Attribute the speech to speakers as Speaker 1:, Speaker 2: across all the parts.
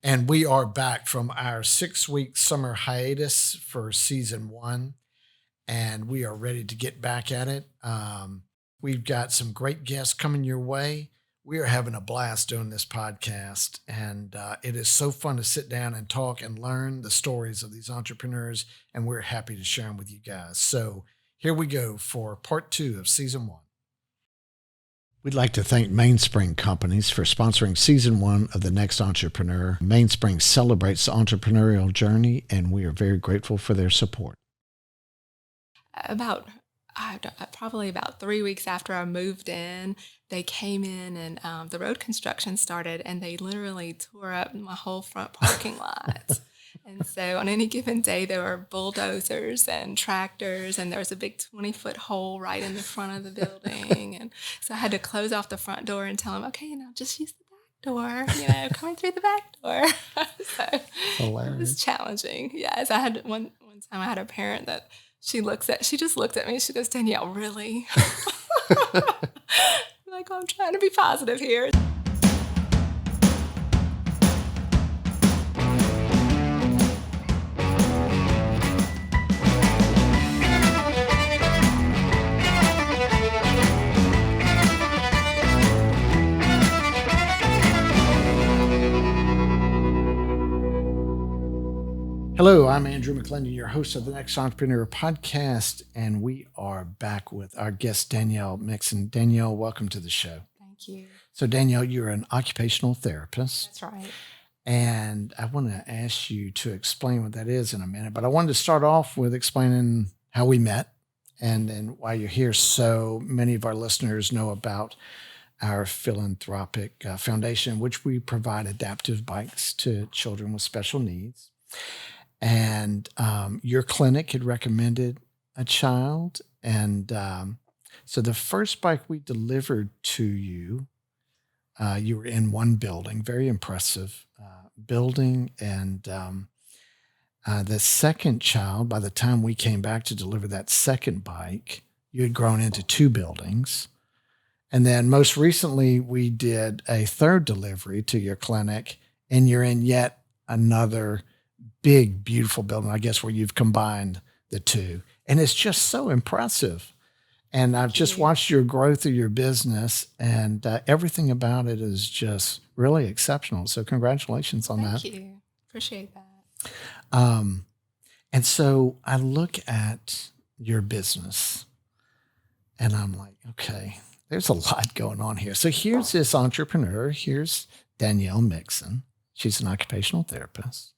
Speaker 1: And we are back from our 6-week summer hiatus for season 1, and we are ready to get back at it. We've got some great guests coming your way. We are having a blast doing this podcast, and it is so fun to sit down and talk and learn the stories of these entrepreneurs, and we're happy to share them with you guys. So here we go for part 2 of season 1. We'd like to thank Mainspring Companies for sponsoring season 1 of The Next Entrepreneur. Mainspring celebrates the entrepreneurial journey, and we are very grateful for their support.
Speaker 2: Probably about 3 weeks after I moved in, they came in and the road construction started, and they literally tore up my whole front parking lot. And so on any given day, there were bulldozers and tractors, and there was a big 20-foot hole right in the front of the building. And so I had to close off the front door and tell them, okay, just use the back door, coming through the back door. So
Speaker 1: Hilarious.
Speaker 2: It was challenging. Yes, I had one time I had a parent that she just looked at me and she goes, Danielle, really? I'm like, I'm trying to be positive here.
Speaker 1: Hello, I'm Andrew McClendon, your host of the Next Entrepreneur podcast, and we are back with our guest, Danielle Mixon. Danielle, welcome to the show.
Speaker 2: Thank you.
Speaker 1: So, Danielle, you're an occupational therapist.
Speaker 2: That's right.
Speaker 1: And I want to ask you to explain what that is in a minute, but I wanted to start off with explaining how we met and why you're here. So many of our listeners know about our philanthropic foundation, which we provide adaptive bikes to children with special needs. And your clinic had recommended a child. And so the first bike we delivered to you, you were in one building, very impressive building. And the second child, by the time we came back to deliver that second bike, you had grown into 2 buildings. And then most recently, we did a third delivery to your clinic, and you're in yet another big, beautiful building, I guess, where you've combined the 2. And it's just so impressive. And I've just watched your growth of your business, and everything about it is just really exceptional. So congratulations on that.
Speaker 2: Thank you. Appreciate that.
Speaker 1: And so I look at your business, and I'm like, okay, there's a lot going on here. So here's this entrepreneur. Here's Danielle Mixon. She's an occupational therapist.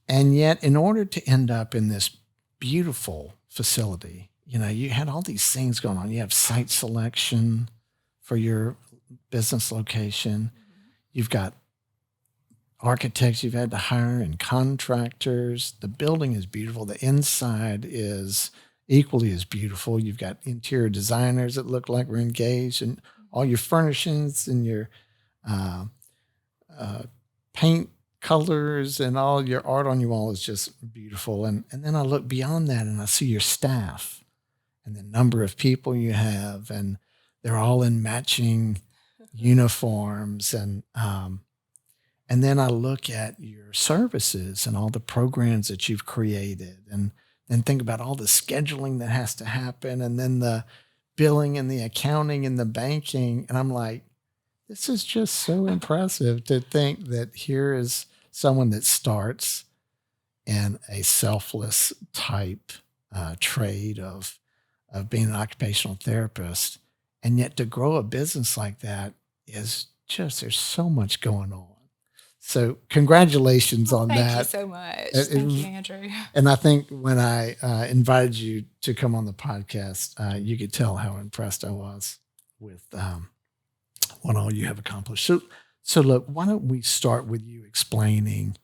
Speaker 1: And yet, in order to end up in this beautiful facility, you had all these things going on. You have site selection for your business location. You've got architects you've had to hire and contractors. The building is beautiful. The inside is equally as beautiful. You've got interior designers that look like we're engaged, and all your furnishings and your paint colors and all your art on your wall is just beautiful. And then I look beyond that and I see your staff and the number of people you have, and they're all in matching uniforms. And then I look at your services and all the programs that you've created, and then think about all the scheduling that has to happen, and then the billing and the accounting and the banking. And I'm like, this is just so impressive to think that here is someone that starts in a selfless type trade of being an occupational therapist, and yet to grow a business like that is just, there's so much going on. So congratulations on that.
Speaker 2: Thank you so much. Thank you, Andrew.
Speaker 1: And I think when I invited you to come on the podcast, you could tell how impressed I was with what all you have accomplished. So look, why don't we start with you explaining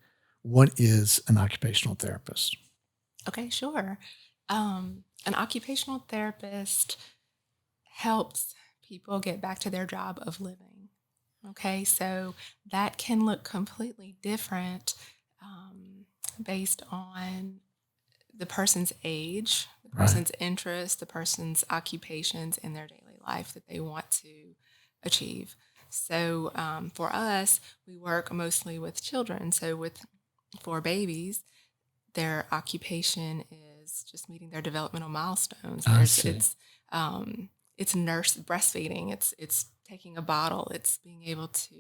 Speaker 1: what is an occupational therapist?
Speaker 2: Okay, sure. An occupational therapist helps people get back to their job of living. Okay, so that can look completely different based on the person's age, the person's interest, the person's occupations in their daily life that they want to achieve. So for us, we work mostly with children. So for babies, their occupation is just meeting their developmental milestones.
Speaker 1: I see.
Speaker 2: It's nurse breastfeeding. It's taking a bottle. It's being able to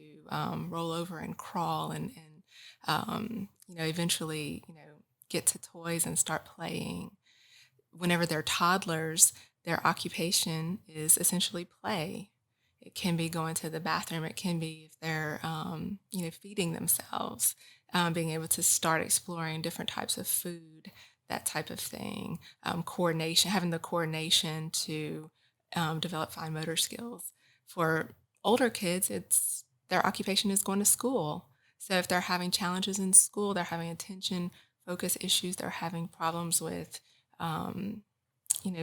Speaker 2: roll over and crawl and eventually get to toys and start playing. Whenever they're toddlers, their occupation is essentially play. It can be going to the bathroom. It can be if they're, feeding themselves, being able to start exploring different types of food, that type of thing. Coordination, having the coordination to develop fine motor skills. For older kids, it's their occupation is going to school. So if they're having challenges in school, they're having attention focus issues, they're having problems with um,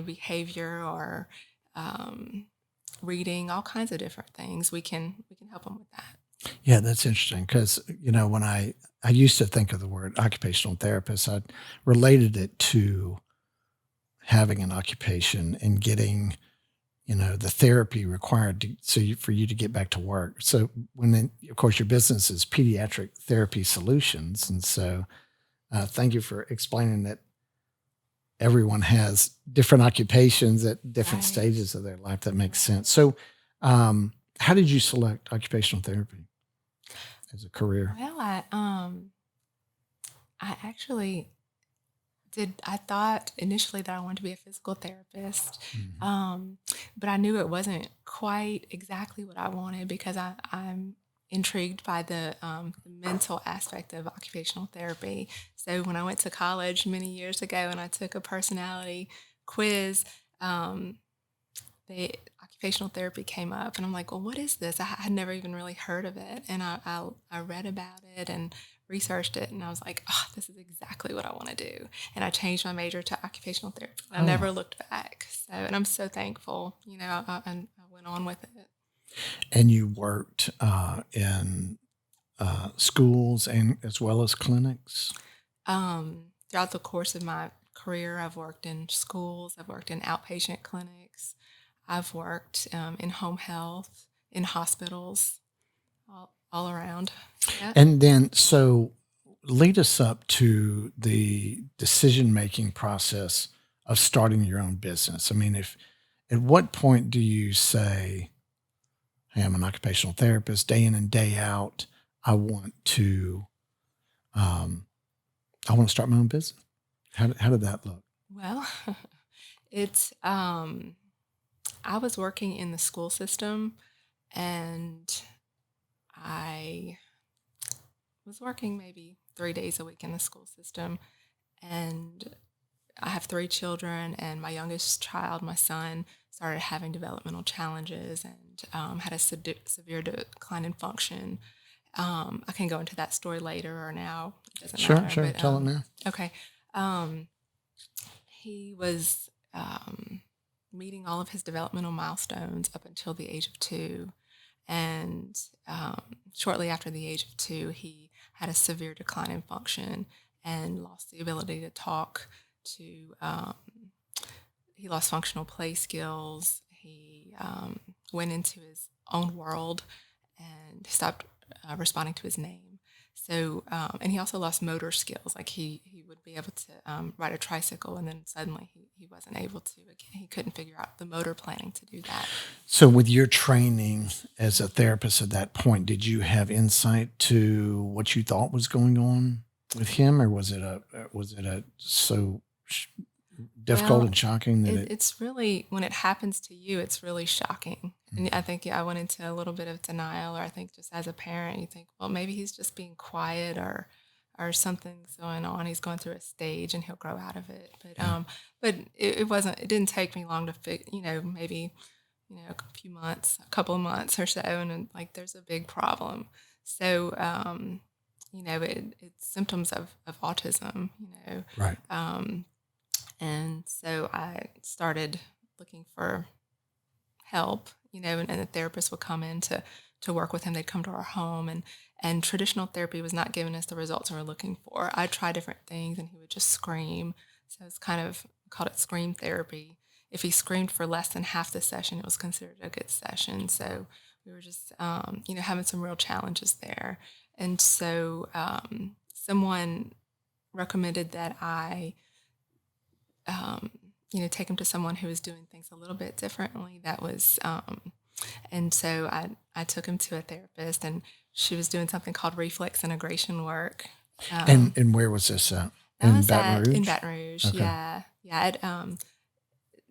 Speaker 2: behavior or reading, all kinds of different things. We can help them with that.
Speaker 1: Yeah, that's interesting because, when I used to think of the word occupational therapist, I related it to having an occupation and getting, the therapy required for you to get back to work. So of course, your business is Pediatric Therapy Solutions. And so thank you for explaining that everyone has different occupations at different
Speaker 2: Right.
Speaker 1: stages of their life. That makes sense. So, how did you select occupational therapy as a career?
Speaker 2: Well, I actually did. I thought initially that I wanted to be a physical therapist,
Speaker 1: Mhm.
Speaker 2: um, but I knew it wasn't quite exactly what I wanted because I'm intrigued by the mental aspect of occupational therapy. So when I went to college many years ago and I took a personality quiz, um, the occupational therapy came up, and I'm like, well, what is this? I had never even really heard of it, and I read about it and researched it, and I was like, oh, this is exactly what I want to do. And I changed my major to occupational therapy. I
Speaker 1: Oh,
Speaker 2: never looked back. So, and I'm so thankful. And I went on with it.
Speaker 1: and you worked in schools and as well as clinics.
Speaker 2: Throughout the course of my career, I've worked in schools, I've worked in outpatient clinics, I've worked in home health, in hospitals, all around. Yeah.
Speaker 1: And then, so lead us up to the decision making process of starting your own business. I mean, if at what point do you say, hey, I'm an occupational therapist, day in and day out, I want to, um, I want to start my own business. How did that look?
Speaker 2: Well, it's I was working in the school system and I was working maybe 3 days a week in the school system. And I have three children, and my youngest child, my son, started having developmental challenges and had a severe decline in function. I can go into that story later or now, it doesn't
Speaker 1: Sure,
Speaker 2: matter.
Speaker 1: sure.
Speaker 2: But
Speaker 1: Tell it now.
Speaker 2: okay. Um, he was meeting all of his developmental milestones up until the age of 2. And shortly after the age of 2, he had a severe decline in function and lost the ability to talk. To He lost functional play skills. He went into his own world and stopped responding to his name. So, and he also lost motor skills. Like he would be able to ride a tricycle, and then suddenly he wasn't able to again. He couldn't figure out the motor planning to do that.
Speaker 1: So, with your training as a therapist at that point, did you have insight to what you thought was going on with him, or was it a so difficult
Speaker 2: Well,
Speaker 1: and shocking that it?
Speaker 2: it's really, when it happens to you, it's really shocking. And I think I went into a little bit of denial, or I think just as a parent, you think, well, maybe he's just being quiet, or something's going on. He's going through a stage and he'll grow out of it. But
Speaker 1: Yeah.
Speaker 2: but it wasn't. It didn't take me long to maybe a few months, a couple of months or so, and then, like, there's a big problem. So it's symptoms of autism.
Speaker 1: Right.
Speaker 2: Um, and so I started looking for help, and the therapist would come in to work with him. They'd come to our home, and traditional therapy was not giving us the results we were looking for. I'd try different things and he would just scream. So it's kind of called it scream therapy. If he screamed for less than half the session, it was considered a good session. So we were just, having some real challenges there. And so someone recommended that I, take him to someone who was doing things a little bit differently. And so I took him to a therapist, and she was doing something called reflex integration work.
Speaker 1: And where was this at?
Speaker 2: That
Speaker 1: In
Speaker 2: was
Speaker 1: Baton Rouge?
Speaker 2: in Baton Rouge.
Speaker 1: Okay.
Speaker 2: Yeah. At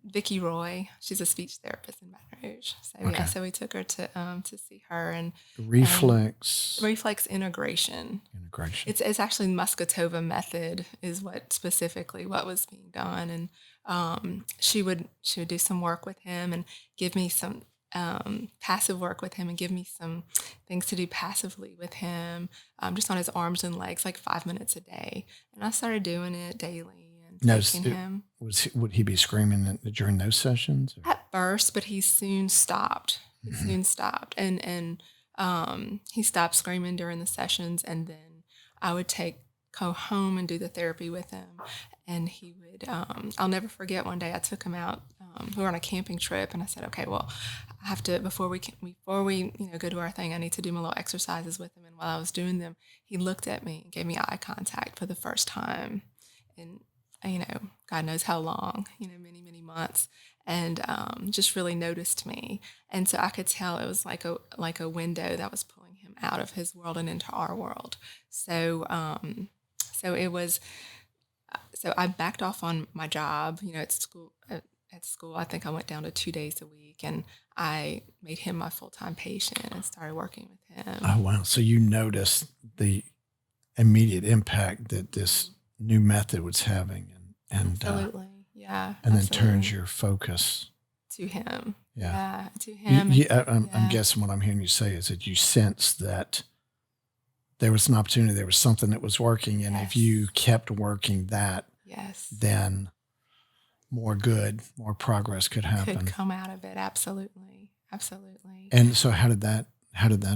Speaker 2: Vicki Roy. She's a speech therapist in Baton Rouge. So
Speaker 1: Okay.
Speaker 2: so we took her to see her, and
Speaker 1: Reflex
Speaker 2: reflex integration.
Speaker 1: integration.
Speaker 2: It's actually Muscatova method is what was being done, and she would do some work with him and give me some passive work with him and give me some things to do passively with him, just on his arms and legs, like 5 minutes a day. And I started doing it daily and taking him.
Speaker 1: Would he be screaming during those sessions? Or?
Speaker 2: At first, but he soon stopped. And he stopped screaming during the sessions, and then I would go home and do the therapy with him. And he would, I'll never forget one day I took him out. We were on a camping trip, and I said, okay, well, I have to, before we go do our thing, I need to do my little exercises with him. And while I was doing them, he looked at me and gave me eye contact for the first time in, God knows how long, many, many months, and just really noticed me. And so I could tell it was like a window that was pulling him out of his world and into our world. So so I backed off on my job, at school. At school, I think I went down to 2 days a week, and I made him my full-time patient and started working with him.
Speaker 1: Oh, wow. So you noticed the immediate impact that this new method was having. And
Speaker 2: absolutely. Yeah.
Speaker 1: And
Speaker 2: absolutely.
Speaker 1: then turns your focus
Speaker 2: to him.
Speaker 1: Yeah.
Speaker 2: To him.
Speaker 1: I'm guessing what I'm hearing you say is that you sensed that there was an opportunity, there was something that was working. And if you kept working that, then more more progress could happen.
Speaker 2: Could come out of it. Absolutely. Absolutely.
Speaker 1: And so how did that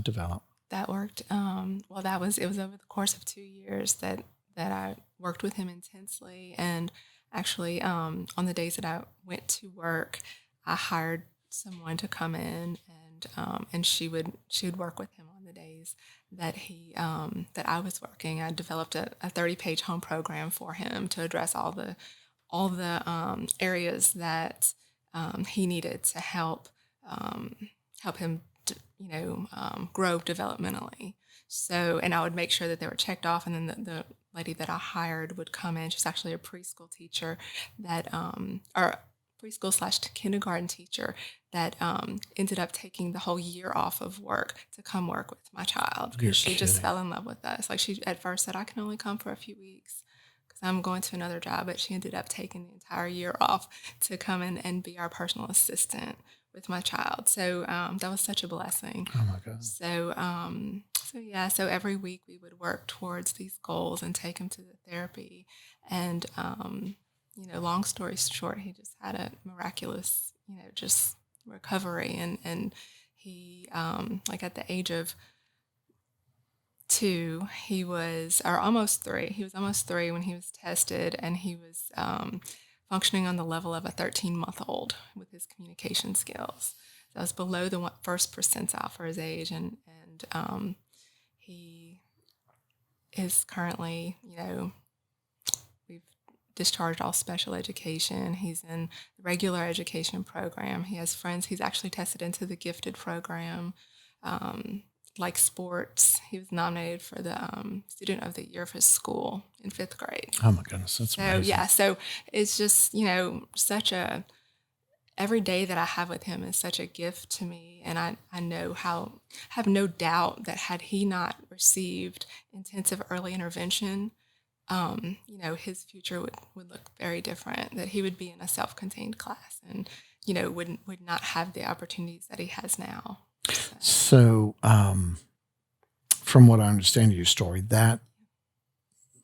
Speaker 1: develop?
Speaker 2: That worked. It was over the course of 2 years that I worked with him intensely. And actually, on the days that I went to work, I hired someone to come in, and she would work with him on the days that that I was working. I developed a 30-page home program for him to address all the areas that he needed to help him grow developmentally. So, and I would make sure that they were checked off, and then the lady that I hired would come in. She's actually a preschool teacher or preschool / kindergarten teacher that ended up taking the whole year off of work to come work with my child, because she just fell in love with us. Like, she at first said, I can only come for a few weeks because I'm going to another job, but she ended up taking the entire year off to come in and be our personal assistant with my child. So that was such a blessing.
Speaker 1: Oh my God.
Speaker 2: So every week we would work towards these goals and take him to the therapy. And, long story short, he just had a miraculous, just recovery. And he, at the age of 2, he was almost 3 when he was tested, and he was functioning on the level of a 13-month-old with his communication skills. So I was below the first percentile for his age, and he is currently, we've discharged all special education. He's in the regular education program. He has friends. He's actually tested into the gifted program. Like sports, he was nominated for the Student of the Year of his school in 5th grade.
Speaker 1: Oh my goodness, that's amazing.
Speaker 2: So so it's just, every day that I have with him is such a gift to me. And I have no doubt that had he not received intensive early intervention, his future would look very different, that he would be in a self-contained class and, would not have the opportunities that he has now.
Speaker 1: So, from what I understand of your story, that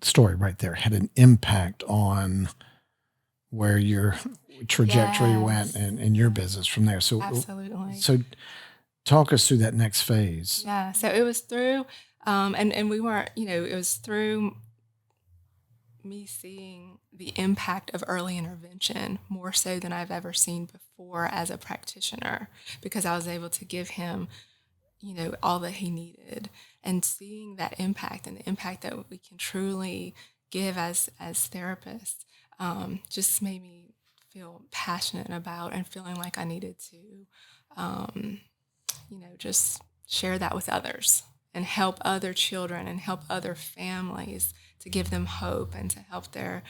Speaker 1: story right there had an impact on where your trajectory went and your business from there. So,
Speaker 2: absolutely.
Speaker 1: So, talk us through that next phase.
Speaker 2: Yeah. So it was through, and we weren't, it was through me seeing the impact of early intervention more so than I've ever seen before as a practitioner, because I was able to give him all that he needed, and seeing that impact and the impact that we can truly give as therapists, just made me feel passionate about and feeling like I needed to, just share that with others and help other children and help other families, to give them hope and to help their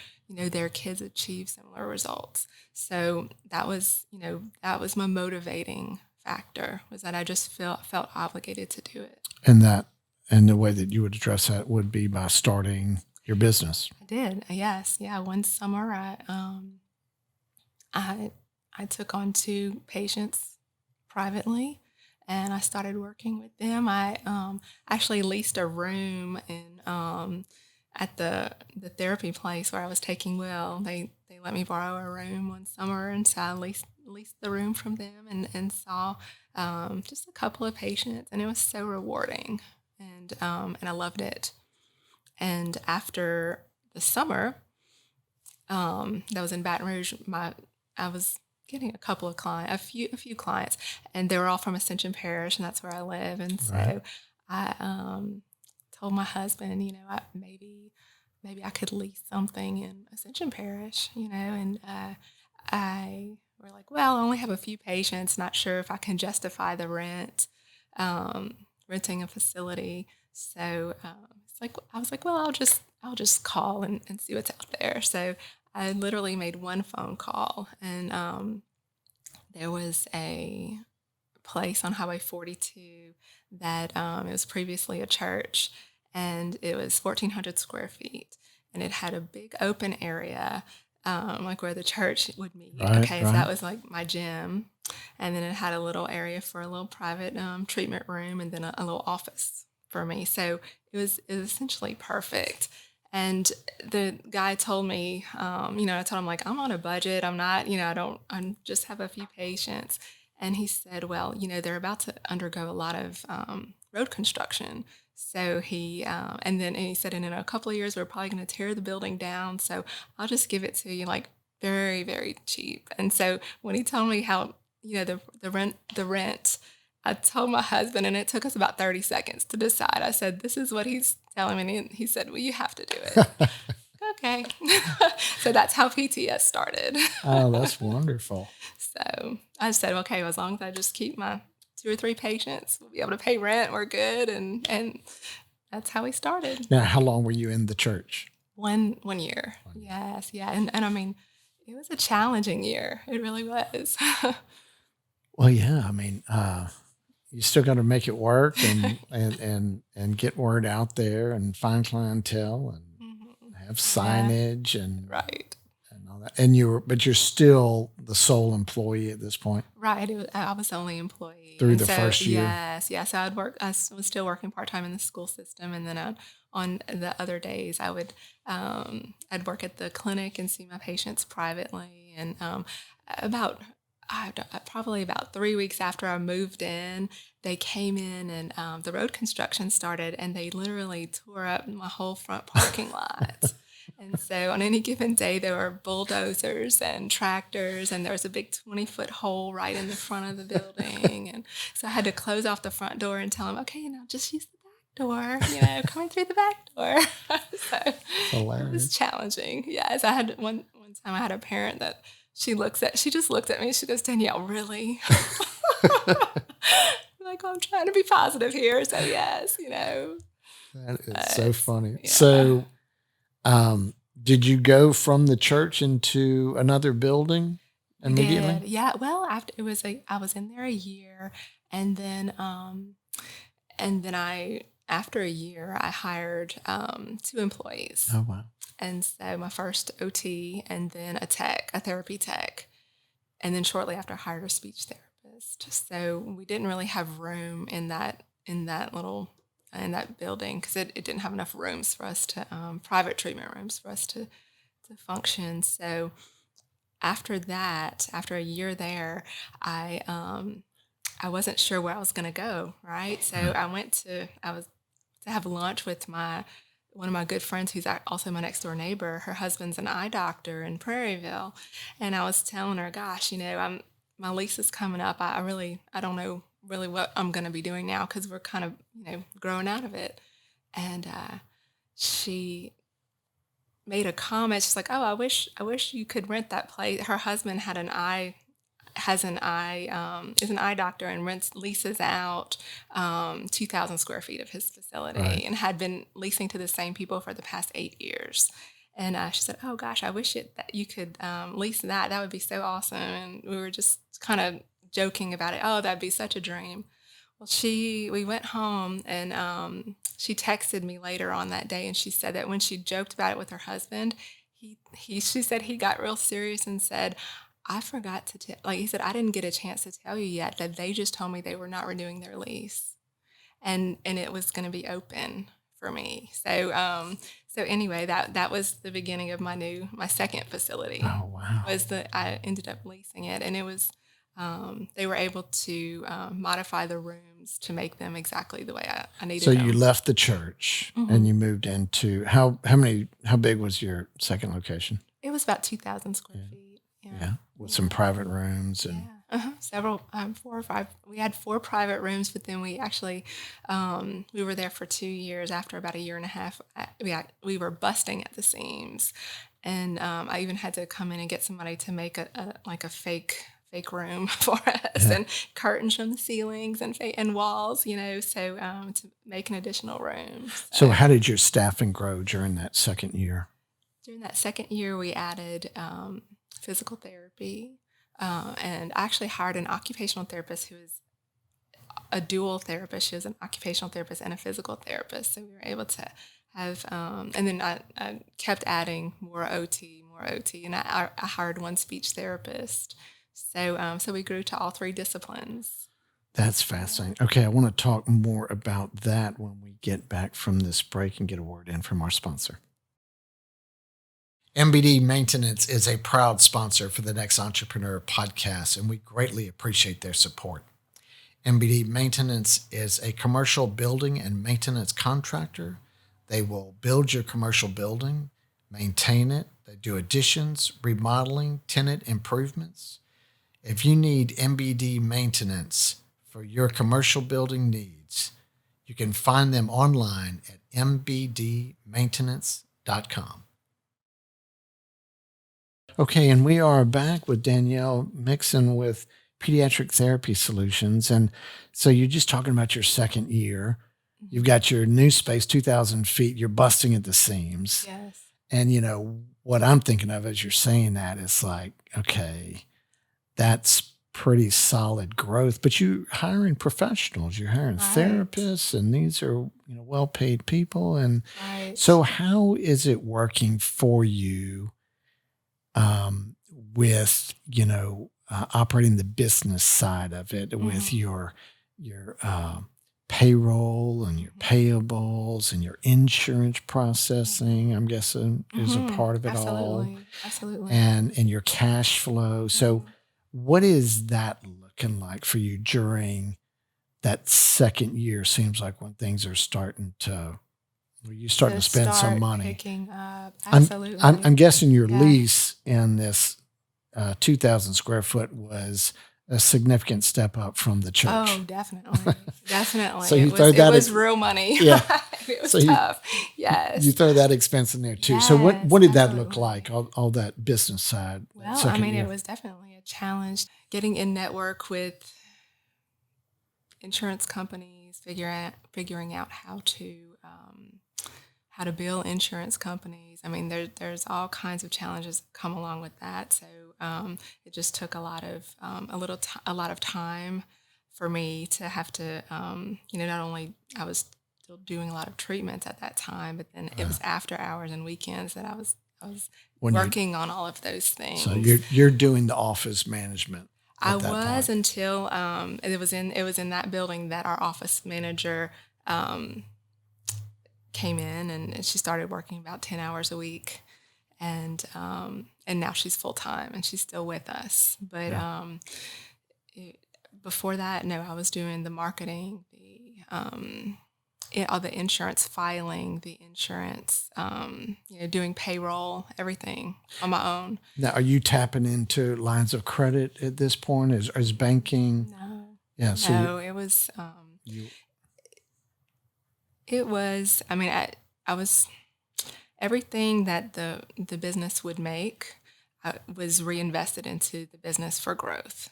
Speaker 2: kids achieve similar results. So that was my motivating factor, was that I just felt obligated to do it.
Speaker 1: And the way that you would address that would be by starting your business.
Speaker 2: I did. Yes. Yeah. One summer I took on 2 patients privately, and I started working with them. I actually leased a room at the therapy place where I was taking Will. They let me borrow a room one summer, and so I leased the room from them, and saw just a couple of patients, and it was so rewarding, and I loved it. And after the summer, that was in Baton Rouge, I was getting a couple of clients, a few clients, and they were all from Ascension Parish, and that's where I live. And so
Speaker 1: Right.
Speaker 2: I told my husband, maybe I could lease something in Ascension Parish, and we're like, well, I only have a few patients, not sure if I can justify the rent, renting a facility. So I was like, well, I'll just call and see what's out there. So I literally made one phone call, and there was a place on Highway 42 that it was previously a church, and it was 1,400 square feet, and it had a big open area, like where the church would meet.
Speaker 1: Right,
Speaker 2: Okay, so
Speaker 1: right.
Speaker 2: that was like my gym, and then it had a little area for a little private treatment room, and then a little office for me. So it was essentially perfect. And the guy told me, I told him, like, I'm on a budget. I'm not, I just have a few patients. And he said, well, they're about to undergo a lot of road construction. So and he said, and in a couple of years, we're probably going to tear the building down. So I'll just give it to you, like, very, very cheap. And so when he told me how, the rent, I told my husband, and it took us about 30 seconds to decide. I said, this is what he's telling me. And he said, well, you have to do it. Okay. So that's how PTS started.
Speaker 1: Oh, that's wonderful.
Speaker 2: So I said, okay, well, as long as I just keep my 2 or 3 patients, we'll be able to pay rent. We're good. And that's how we started.
Speaker 1: Now, how long were you in the church?
Speaker 2: 1 year. Yes. Yeah. And I mean, it was a challenging year. It really was.
Speaker 1: Well, yeah. I mean, you still got to make it work and get word out there and find clientele and have signage and
Speaker 2: Right.
Speaker 1: all that. But you're still the sole employee at this point.
Speaker 2: Right. I was the only employee
Speaker 1: Through the first year?
Speaker 2: Yes. Yeah. So I was still working part-time in the school system. And then on the other days I would, I'd work at the clinic and see my patients privately. And probably about 3 weeks after I moved in, they came in, and the road construction started, and they literally tore up my whole front parking lot. And so on any given day, there were bulldozers and tractors, and there was a big 20-foot hole right in the front of the building. And so I had to close off the front door and tell them, okay, just use the back door, coming through the back door. So
Speaker 1: Hilarious.
Speaker 2: it was challenging. Yes, I had one time I had a parent that she just looked at me. She goes, Danielle, really? I'm like, well, I'm trying to be positive here. So yes,
Speaker 1: That is so funny.
Speaker 2: Yeah.
Speaker 1: So, did you go from the church into another building immediately?
Speaker 2: Did. Yeah. Well, I was in there a year, and then after a year, I hired 2 employees.
Speaker 1: Oh, wow.
Speaker 2: And so my first OT, and then a therapy tech. And then shortly after, I hired a speech therapist. So we didn't really have room in that building, because it didn't have enough rooms for us to, private treatment rooms for us to function. So after that, after a year there, I wasn't sure where I was going to go. Right. So I was to have lunch with one of my good friends, who's also my next door neighbor. Her husband's an eye doctor in Prairieville. And I was telling her, gosh, my lease is coming up. I don't know really what I'm going to be doing now, because we're kind of, growing out of it. And she made a comment. She's like, "Oh, I wish you could rent that place." Her husband has an eye is an eye doctor and leases out 2,000 square feet of his facility,
Speaker 1: Right.
Speaker 2: and had been leasing to the same people for the past 8 years. And she said, "Oh gosh, I wish that you could lease that. That would be so awesome." And we were just kind of joking about it. Oh, that'd be such a dream. Well, we went home, and she texted me later on that day, and she said that when she joked about it with her husband, she said he got real serious and said, "I forgot to tell," like he said, "I didn't get a chance to tell you yet that they just told me they were not renewing their lease, and it was going to be open for me." So anyway, that was the beginning of my second facility.
Speaker 1: Oh, wow.
Speaker 2: Was that I ended up leasing it, and it was they were able to modify the rooms to make them exactly the way I needed
Speaker 1: So
Speaker 2: them.
Speaker 1: you left the church and you moved into how big was your second location?
Speaker 2: It was about 2,000 square feet.
Speaker 1: Yeah. With some private rooms and
Speaker 2: Several, 4 or 5. We had 4 private rooms, but then we actually, we were there for 2 years. After about a year and a half, we were busting at the seams, and I even had to come in and get somebody to make a fake room for us, and curtains from the ceilings and walls, so to make an additional room.
Speaker 1: So how did your staffing grow during that second year?
Speaker 2: During that second year, we added physical therapy, and I actually hired an occupational therapist who is a dual therapist. She was an occupational therapist and a physical therapist. So we were able to have, and then I kept adding more OT, and I hired one speech therapist. So we grew to all 3 disciplines.
Speaker 1: That's fascinating. Okay, I want to talk more about that when we get back from this break and get a word in from our sponsor. MBD Maintenance is a proud sponsor for the Next Entrepreneur podcast, and we greatly appreciate their support. MBD Maintenance is a commercial building and maintenance contractor. They will build your commercial building, maintain it. They do additions, remodeling, tenant improvements. If you need MBD Maintenance for your commercial building needs, you can find them online at mbdmaintenance.com. Okay, and we are back with Danielle Mixon with Pediatric Therapy Solutions. And so you're just talking about your second year. You've got your new space, 2,000 feet. You're busting at the seams.
Speaker 2: Yes.
Speaker 1: And, what I'm thinking of as you're saying that is like, okay, that's pretty solid growth. But you're hiring professionals. You're hiring therapists, and these are, well-paid people. And so how is it working for you with, operating the business side of it, with your payroll and your payables and your insurance processing, I'm guessing is a part of it all.
Speaker 2: Absolutely.
Speaker 1: And your cash flow. So what is that looking like for you during that second year? Seems like when things are starting to, you're starting to spend some money.
Speaker 2: Picking up. Absolutely.
Speaker 1: I'm guessing your lease in this 2,000 square foot was a significant step up from the church.
Speaker 2: Oh, definitely. Definitely.
Speaker 1: So
Speaker 2: it was real money.
Speaker 1: Yeah.
Speaker 2: It was tough. Yes.
Speaker 1: You throw that expense in there too.
Speaker 2: Yes,
Speaker 1: so what did that
Speaker 2: absolutely.
Speaker 1: look like, all that business side?
Speaker 2: Well,
Speaker 1: second year?
Speaker 2: it was definitely a challenge getting in network with insurance companies, figuring out how to bill insurance companies. There's all kinds of challenges that come along with that. So it just took a lot of time for me to have to, not only I was still doing a lot of treatments at that time, but then it was after hours and weekends that I was working on all of those things.
Speaker 1: So you're doing the office management.
Speaker 2: I was until it was in that building that our office manager came in, and she started working about 10 hours a week, and now she's full time and she's still with us. But before that, no, I was doing the marketing, all the insurance filing, the insurance, doing payroll, everything on my own.
Speaker 1: Now, are you tapping into lines of credit at this point? Is banking? Yeah. So
Speaker 2: No, it was.
Speaker 1: you
Speaker 2: It was. I mean, I was everything that the business would make was reinvested into the business for growth.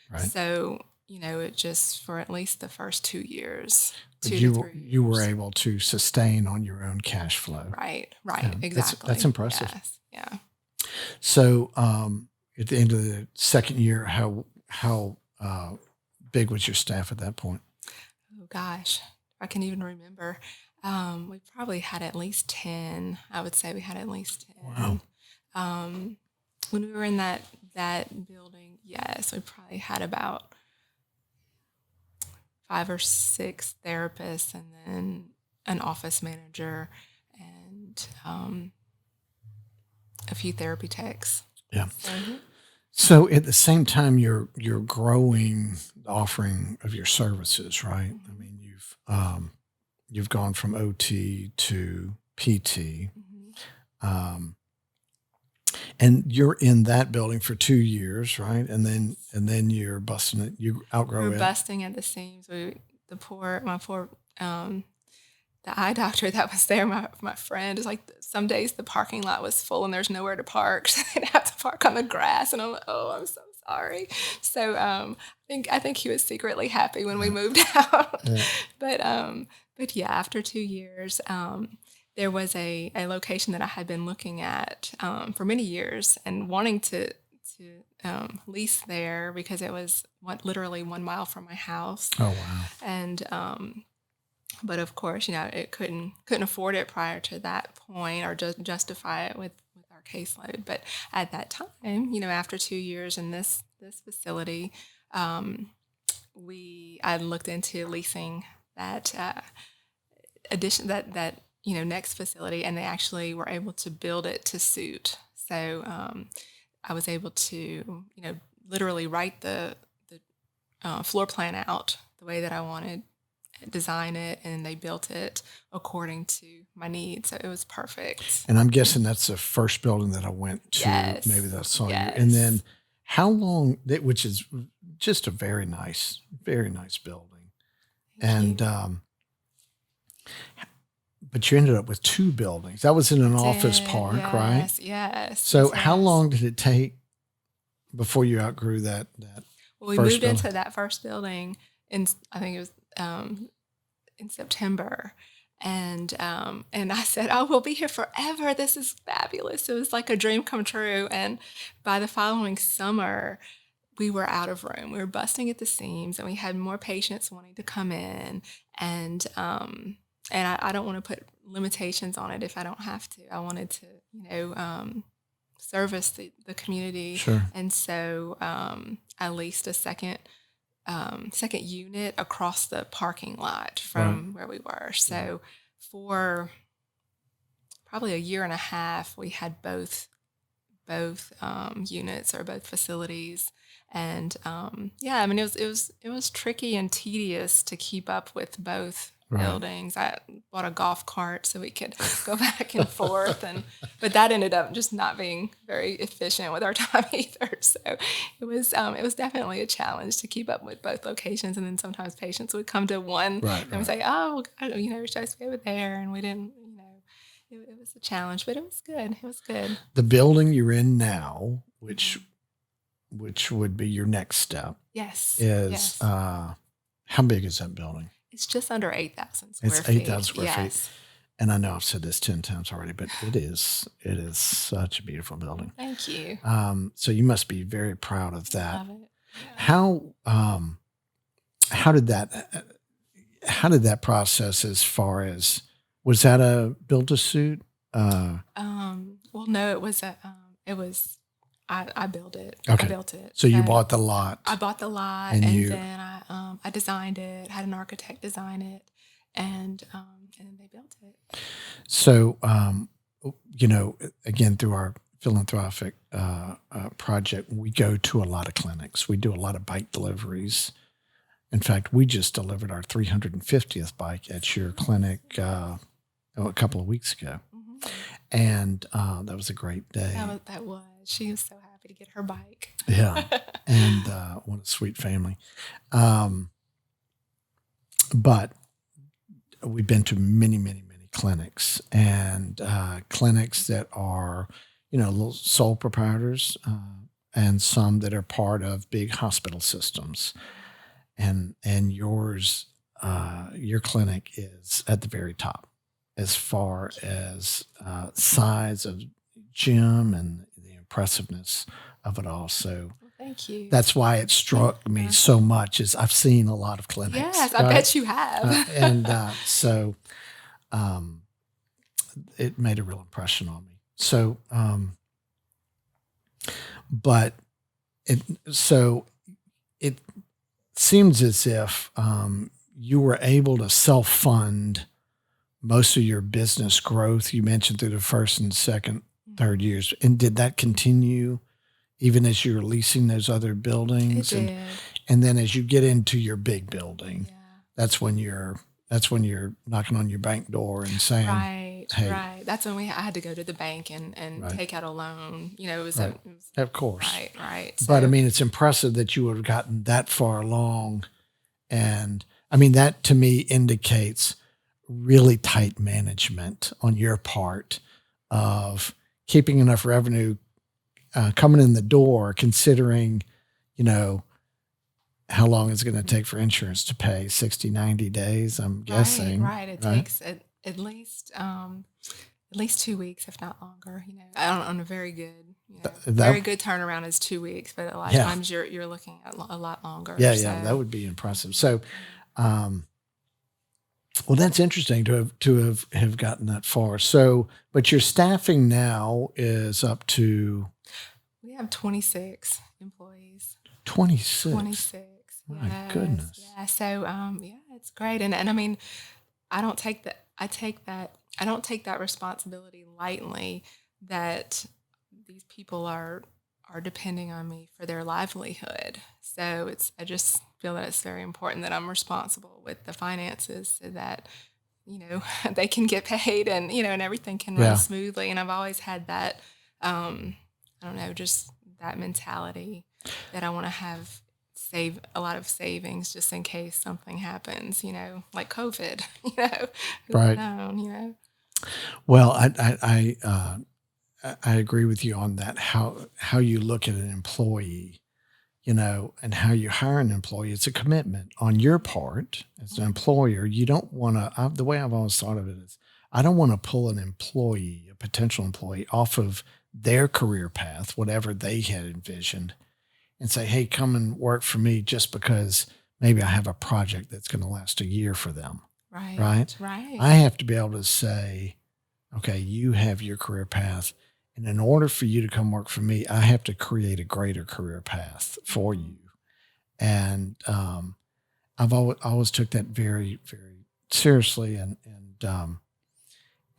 Speaker 1: right.
Speaker 2: So it just for at least the first 2 years,
Speaker 1: But
Speaker 2: 2 to 3
Speaker 1: you were
Speaker 2: years.
Speaker 1: able to sustain on your own cash flow.
Speaker 2: Right.
Speaker 1: Yeah,
Speaker 2: Right.
Speaker 1: that's
Speaker 2: Exactly.
Speaker 1: impressive.
Speaker 2: Yes. Yeah.
Speaker 1: So at the end of the second year, how big was your staff at that point?
Speaker 2: Oh gosh, I can even remember. We probably had at least 10. I would say we had at least
Speaker 1: Wow.
Speaker 2: 10. Um, when we were in that building, yes, we probably had about 5 or 6 therapists, and then an office manager, and a few therapy techs.
Speaker 1: Yeah.
Speaker 2: So,
Speaker 1: So at the same time, you're growing the offering of your services, right? I mean, you've gone from OT to PT,
Speaker 2: mhm.
Speaker 1: um, and you're in that building for 2 years, right? And then you're busting it. You
Speaker 2: We
Speaker 1: outgrow
Speaker 2: were
Speaker 1: it.
Speaker 2: busting at the seams. My poor the eye doctor that was there, my friend, is like some days the parking lot was full and there's nowhere to park, so they'd have to park on the grass, and I'm like, oh, I'm so sorry. So I think he was secretly happy when we moved out.
Speaker 1: Yeah.
Speaker 2: But yeah, after 2 years, there was a location that I had been looking at for many years and wanting to lease there because it was literally 1 mile from my house,
Speaker 1: Oh wow.
Speaker 2: and but of course, it couldn't afford it prior to that point, or just justify it with our caseload. But at that time, after 2 years in this facility, I looked into leasing that addition that next facility, and they actually were able to build it to suit. So I was able to literally write the floor plan out the way that I wanted, design it, and they built it according to my needs. So it was perfect.
Speaker 1: And I'm guessing that's the first building that I went to.
Speaker 2: Yes.
Speaker 1: Maybe that saw you.
Speaker 2: Yes.
Speaker 1: And then how long? Which is just a very nice building.
Speaker 2: Thank
Speaker 1: And
Speaker 2: you.
Speaker 1: but you ended up with 2 buildings. That was in an office park, right?
Speaker 2: Yes, yes.
Speaker 1: So
Speaker 2: yes,
Speaker 1: how
Speaker 2: yes.
Speaker 1: long did it take before you outgrew that
Speaker 2: Well, we
Speaker 1: first
Speaker 2: moved
Speaker 1: building?
Speaker 2: into that first building I think it was in September. And I said, "Oh, we'll be here forever. This is fabulous." It was like a dream come true. And by the following summer, we were out of room. We were busting at the seams, and we had more patients wanting to come in. And I don't want to put limitations on it if I don't have to. I wanted to, service the community.
Speaker 1: Sure.
Speaker 2: And so I leased a second unit across the parking lot from where we were. So for probably a year and a half, we had both units, or both facilities. And I mean, it was tricky and tedious to keep up with both buildings. I bought a golf cart so we could go back and forth, but that ended up just not being very efficient with our time either. So it was definitely a challenge to keep up with both locations. And then sometimes patients would come to one and we say, "Oh, God, you're supposed to be over there," and we didn't. It was a challenge, but it was good. It was good.
Speaker 1: The building you're in now, which would be your next step,
Speaker 2: Yes.
Speaker 1: is
Speaker 2: Yes.
Speaker 1: how big is that building?
Speaker 2: It's just under 8,000 square feet.
Speaker 1: It's 8,000 square feet.
Speaker 2: Yes.
Speaker 1: And I know I've said this 10 times already, but it is such a beautiful building.
Speaker 2: Thank you.
Speaker 1: So you must be very proud of that.
Speaker 2: Love it. Yeah.
Speaker 1: How did that process, as far as, was that a build to suit?
Speaker 2: Well, no, it was I built it.
Speaker 1: Okay.
Speaker 2: I built it.
Speaker 1: So you bought the lot.
Speaker 2: I bought the lot,
Speaker 1: And
Speaker 2: and then I designed it, had an architect design it, and then they built it.
Speaker 1: So, again, through our philanthropic project, we go to a lot of clinics. We do a lot of bike deliveries. In fact, we just delivered our 350th bike at your clinic a couple of weeks ago.
Speaker 2: Mm-hmm.
Speaker 1: And that was a great day.
Speaker 2: That was. She was so happy. happy to get her bike.
Speaker 1: Yeah. And what a sweet family. But we've been to many, many, many clinics, and clinics that are, little sole proprietors, and some that are part of big hospital systems. And yours, your clinic is at the very top as far as size of gym and the impressiveness of it all. So
Speaker 2: Thank you.
Speaker 1: that's why it struck me so much. Is I've seen a lot of clinics.
Speaker 2: Yes, I bet you have.
Speaker 1: So it made a real impression on me. So, but it seems as if you were able to self-fund most of your business growth. You mentioned through the first and second, third years. And did that continue even as you were leasing those other buildings?
Speaker 2: It did.
Speaker 1: And then as you get into your big building,
Speaker 2: Yeah.
Speaker 1: that's when you're knocking on your bank door and saying,
Speaker 2: Right,
Speaker 1: hey.
Speaker 2: right. That's when I had to go to the bank and
Speaker 1: Right.
Speaker 2: take out a loan. It was,
Speaker 1: Right. Of course.
Speaker 2: Right.
Speaker 1: But I mean, it's impressive that you would have gotten that far along. And I mean, that to me indicates really tight management on your part of keeping enough revenue coming in the door, considering, how long it's going to take for insurance to pay, 60, 90 days, I'm guessing.
Speaker 2: Right. It takes at least 2 weeks, if not longer, on a very good, very good turnaround is 2 weeks, but a lot of times you're looking at a lot longer.
Speaker 1: Yeah. That would be impressive. So, well, that's interesting to have gotten that far. So, but your staffing now is up to?
Speaker 2: We have 26 employees.
Speaker 1: 26.
Speaker 2: 26.
Speaker 1: My goodness.
Speaker 2: Yeah. So, it's great. And I mean, I don't take that responsibility lightly, that these people are depending on me for their livelihood. So I just feel that it's very important that I'm responsible with the finances so that, they can get paid and, and everything can run smoothly. And I've always had that, I don't know, just that mentality that I want to have save a lot of savings just in case something happens, like COVID,
Speaker 1: Right. Well, I agree with you on that. How you look at an employee, and how you hire an employee, it's a commitment on your part as an employer. You don't want to, the way I've always thought of it is, I don't want to pull a potential employee off of their career path, whatever they had envisioned, and say, hey, come and work for me just because maybe I have a project that's going to last a year for them. Right. I have to be able to say, okay, you have your career path. And in order for you to come work for me, I have to create a greater career path for you. And I've always took that very, very seriously. And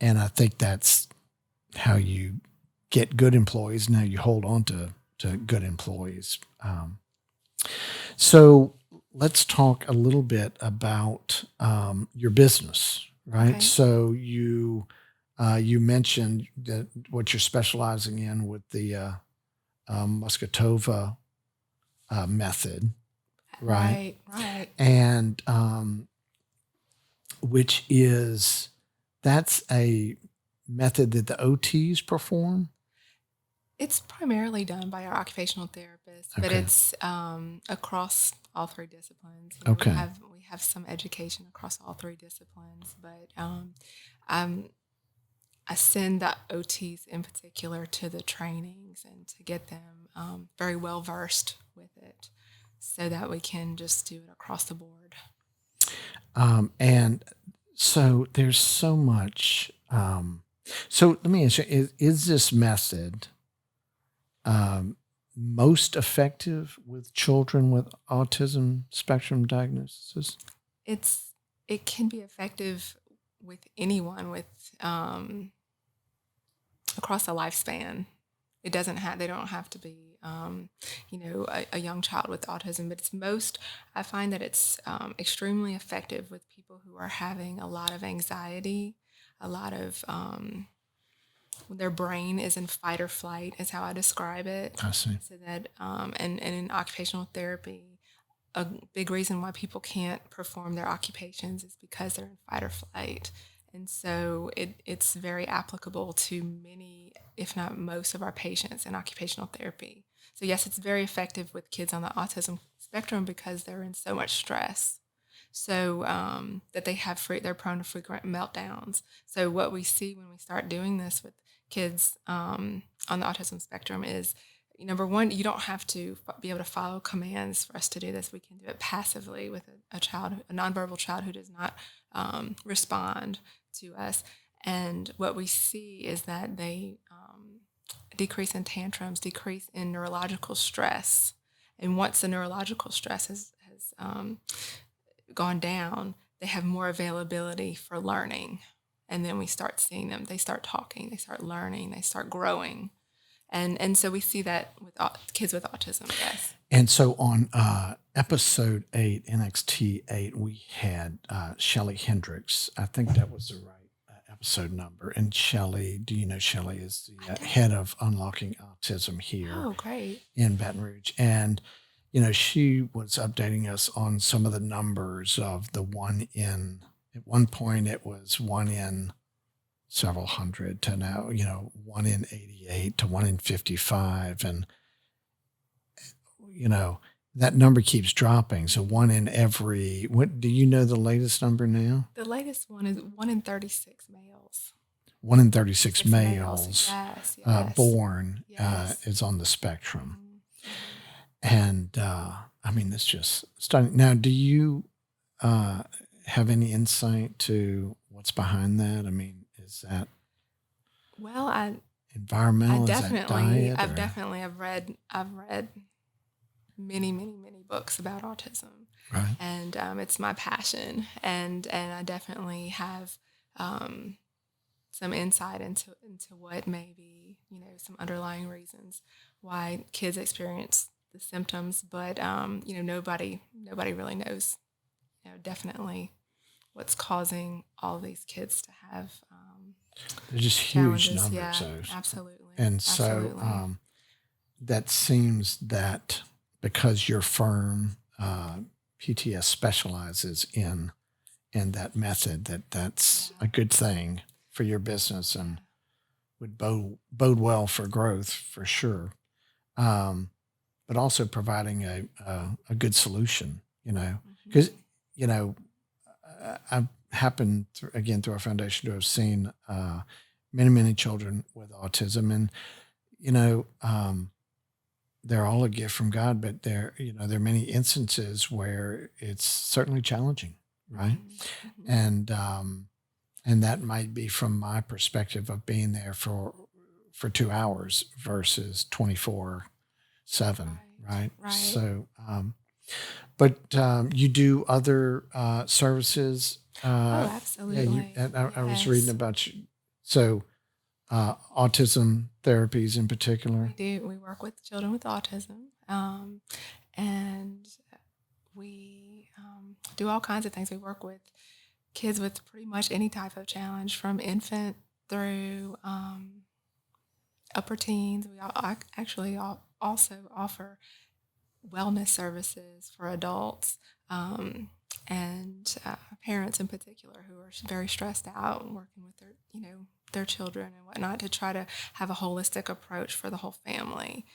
Speaker 1: I think that's how you get good employees and how you hold on to good employees. So let's talk a little bit about your business, right?
Speaker 2: Okay.
Speaker 1: So you mentioned that what you're specializing in with the Muscatova method, right?
Speaker 2: Right.
Speaker 1: And that's a method that the OTs perform?
Speaker 2: It's primarily done by our occupational therapists, but it's across all three disciplines.
Speaker 1: Okay.
Speaker 2: We have some education across all three disciplines, but I send the OTs in particular to the trainings and to get them very well versed with it, so that we can just do it across the board.
Speaker 1: And so there's so much. So let me ask you: is this method most effective with children with autism spectrum diagnosis?
Speaker 2: It can be effective with anyone with across a lifespan. They don't have to be a young child with autism, but I find that it's extremely effective with people who are having a lot of anxiety, a lot of their brain is in fight or flight, is how I describe it.
Speaker 1: I see.
Speaker 2: So that, and in occupational therapy, a big reason why people can't perform their occupations is because they're in fight or flight. And so it's very applicable to many, if not most, of our patients in occupational therapy. So yes, it's very effective with kids on the autism spectrum because they're in so much stress. So that they're prone to frequent meltdowns. So what we see when we start doing this with kids on the autism spectrum is, number one, you don't have to be able to follow commands for us to do this. We can do it passively with a nonverbal child who does not respond to us. And what we see is that they decrease in tantrums, decrease in neurological stress. And once the neurological stress has gone down, they have more availability for learning. And then we start seeing them. They start talking, they start learning, they start growing. And so we see that with kids with autism, yes.
Speaker 1: And so on episode 8, NXT 8, we had Shelly Hendricks. I think that was the right episode number. And Shelly, do you know Shelly is the head of Unlocking Autism here
Speaker 2: Oh, great.
Speaker 1: in Baton Rouge. And, she was updating us on some of the numbers of the at one point it was 1 in several hundred to now, 1 in 88 to 1 in 55. And, that number keeps dropping. So 1 in every, what do you know the latest number now?
Speaker 2: The latest one is 1 in 36 males.
Speaker 1: 1 in 36
Speaker 2: Six
Speaker 1: males
Speaker 2: Yes.
Speaker 1: born
Speaker 2: Yes.
Speaker 1: is on the spectrum.
Speaker 2: Mhm.
Speaker 1: And it's just stunning. Now, do you have any insight to what's behind that? I mean, is that
Speaker 2: Well, I
Speaker 1: environmental?
Speaker 2: definitely,
Speaker 1: Is that diet?
Speaker 2: I've read many, many, many books about autism,
Speaker 1: Right.
Speaker 2: and it's my passion, and I definitely have some insight into what may be, some underlying reasons why kids experience the symptoms, but nobody really knows, definitely what's causing all these kids to have
Speaker 1: They're just huge
Speaker 2: challenges.
Speaker 1: numbers.
Speaker 2: Yeah,
Speaker 1: Those.
Speaker 2: absolutely.
Speaker 1: And so
Speaker 2: Absolutely.
Speaker 1: that seems that because your firm, PTS, specializes in that method, that's
Speaker 2: Yeah.
Speaker 1: a good thing for your business and would bode well for growth for sure. But also providing a good solution, because,
Speaker 2: Mhm.
Speaker 1: I've happened through our foundation to have seen many, many children with autism, and, they're all a gift from God, but there are many instances where it's certainly challenging, right?
Speaker 2: Mhm. Mhm.
Speaker 1: And that might be from my perspective of being there for 2 hours versus 24/7,
Speaker 2: Right.
Speaker 1: right?
Speaker 2: Right.
Speaker 1: So, but you do other services.
Speaker 2: Oh,
Speaker 1: Yeah,
Speaker 2: absolutely.
Speaker 1: I was reading
Speaker 2: Yes.
Speaker 1: about you. So, autism therapies in
Speaker 2: We
Speaker 1: particular.
Speaker 2: do. We work with children with autism, and we do all kinds of things. We work with kids with pretty much any type of challenge, from infant through upper teens. We actually also offer wellness services for adults, and parents in particular who are very stressed out and working with their children and whatnot, to try to have a holistic approach for the whole family.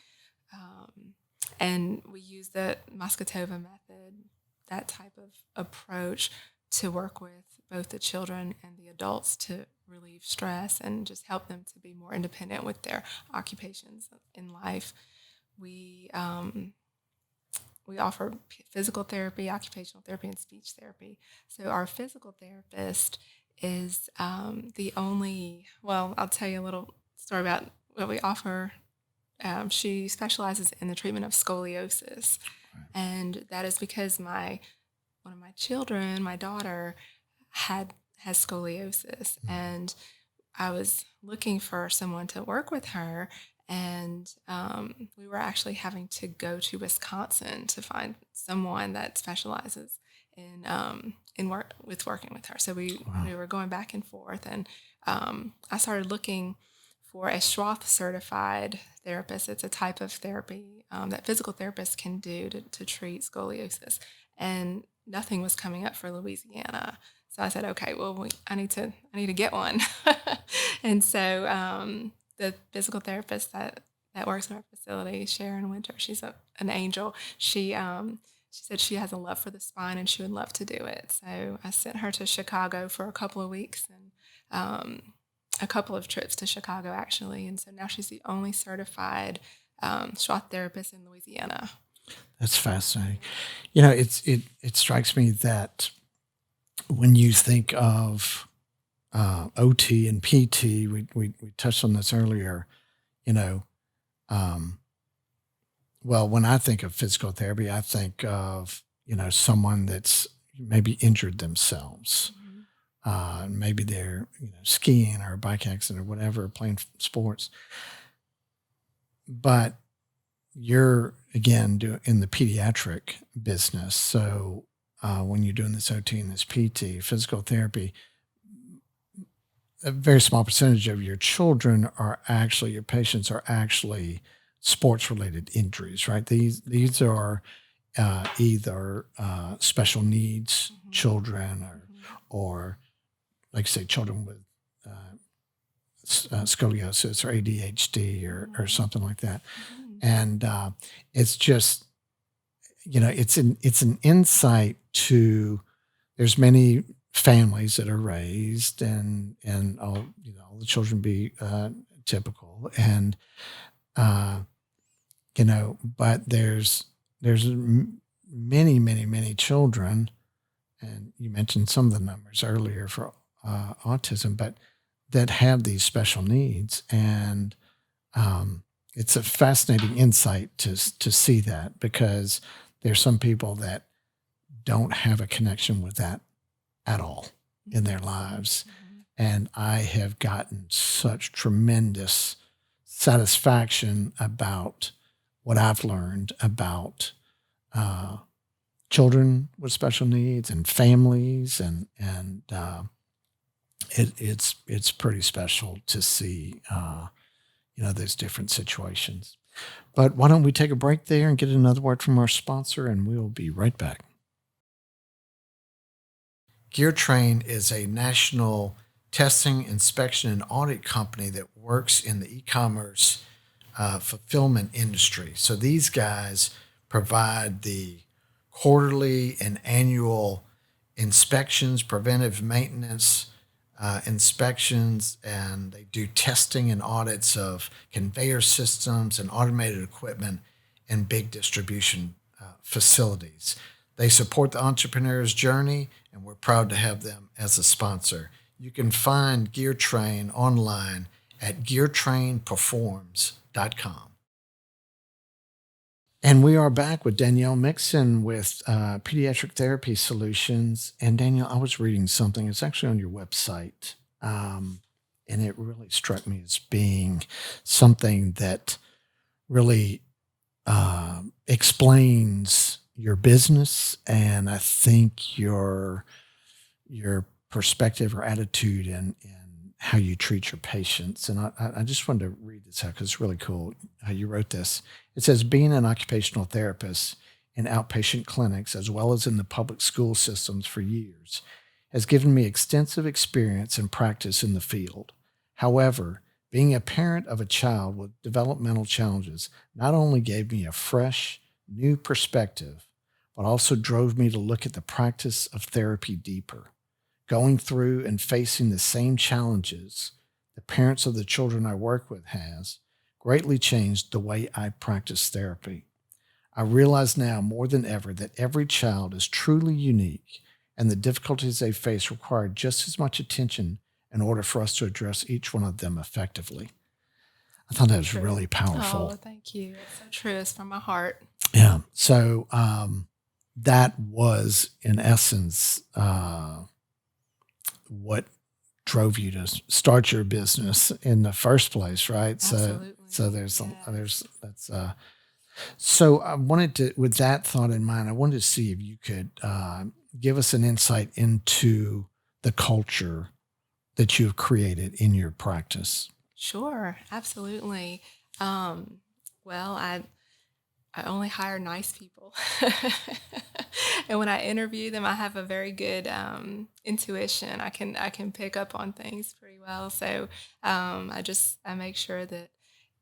Speaker 2: Um, and we use the Moscatova method, that type of approach, to work with both the children and the adults to relieve stress and just help them to be more independent with their occupations in life. We we offer physical therapy, occupational therapy, and speech therapy. So our physical therapist is the only, well, I'll tell you a little story about what we offer. She specializes in the treatment of scoliosis. And that is because one of my children, my daughter, has scoliosis. And I was looking for someone to work with her, and we were actually having to go to Wisconsin to find someone that specializes in working with her. So we
Speaker 1: Wow.
Speaker 2: we were going back and forth, and I started looking for a Schroth certified therapist. It's a type of therapy that physical therapists can do to treat scoliosis. And nothing was coming up for Louisiana. So I said, okay, well, I need to get one. And so the physical therapist that works in our facility, Sharon Winter, she's an angel. She said she has a love for the spine and she would love to do it. So I sent her to Chicago for a couple of weeks and a couple of trips to Chicago, actually. And so now she's the only certified Schroth therapist in Louisiana.
Speaker 1: That's fascinating. It strikes me that when you think of OT and PT, we touched on this earlier, well, when I think of physical therapy, I think of, someone that's maybe injured themselves. Maybe they're, skiing or a bike accident or whatever, playing sports. But you're, again, in the pediatric business. So when you're doing this OT and this PT, physical therapy, a very small percentage of your patients are actually sports-related injuries, right? These are either special needs children or, like you say, children with scoliosis or ADHD or something like that. And it's just, it's an insight to, there's many families that are raised and all the children be typical and but there's many children, and you mentioned some of the numbers earlier for autism, but that have these special needs, and it's a fascinating insight to see that, because there's some people that don't have a connection with that at all in their lives. And I have gotten such tremendous satisfaction about what I've learned about children with special needs and families, and it's pretty special to see those different situations. But why don't we take a break there and get another word from our sponsor, and we'll be right back. GearTrain is a national testing, inspection, and audit company that works in the e-commerce fulfillment industry. So these guys provide the quarterly and annual inspections, preventive maintenance inspections, and they do testing and audits of conveyor systems and automated equipment in big distribution facilities. They support the entrepreneur's journey, and we're proud to have them as a sponsor. You can find GearTrain online at geartrainperforms.com. And we are back with Danielle Mixon with Pediatric Therapy Solutions. And Danielle, I was reading something. It's actually on your website. And it really struck me as being something that really explains your business, and I think your perspective or attitude and how you treat your patients. And I just wanted to read this out because it's really cool how you wrote this. It says, being an occupational therapist in outpatient clinics as well as in the public school systems for years has given me extensive experience and practice in the field. However, being a parent of a child with developmental challenges not only gave me a fresh, new perspective, but also drove me to look at the practice of therapy deeper. Going through and facing the same challenges the parents of the children I work with has greatly changed the way I practice therapy. I realize now more than ever that every child is truly unique, and the difficulties they face require just as much attention in order for us to address each one of them effectively. I thought that was really powerful.
Speaker 2: Oh, thank you. It's so true. It's from my heart.
Speaker 1: Yeah. So that was, in essence, what drove you to start your business in the first place, right?
Speaker 2: Absolutely.
Speaker 1: So I wanted to, with that thought in mind, I wanted to see if you could give us an insight into the culture that you've created in your practice.
Speaker 2: Sure, absolutely. Um, well, I only hire nice people. And when I interview them, I have a very good intuition. I can pick up on things pretty well. So I make sure that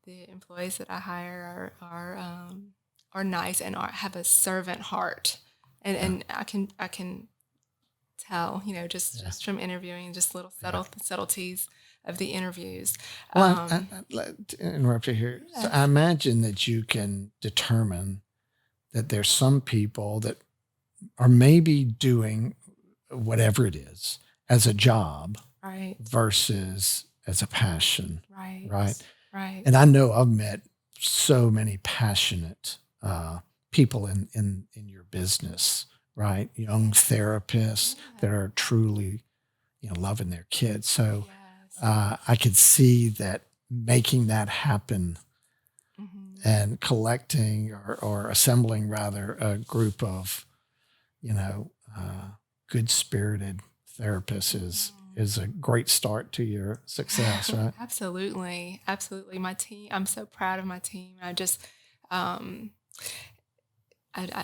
Speaker 2: the employees that I hire are nice and have a servant heart. And
Speaker 1: Yeah.
Speaker 2: and I can tell,
Speaker 1: Yeah.
Speaker 2: just from interviewing, just little
Speaker 1: Yeah.
Speaker 2: subtleties of the interviews.
Speaker 1: Well,
Speaker 2: Um,
Speaker 1: to interrupt you here. So
Speaker 2: yeah,
Speaker 1: I imagine that you can determine that there's some people that are maybe doing whatever it is as a job
Speaker 2: right,
Speaker 1: versus as a passion,
Speaker 2: right,
Speaker 1: right?
Speaker 2: right.
Speaker 1: And I know I've met so many passionate people in your business, right? Young therapists that
Speaker 2: Yeah.
Speaker 1: are truly, loving their kids. So
Speaker 2: Yes.
Speaker 1: I could see that making that happen
Speaker 2: Hmm.
Speaker 1: and collecting or assembling rather a group of, you know, good spirited therapists is a great start to your success, right?
Speaker 2: Absolutely. Absolutely. My team, I'm so proud of my team. Um,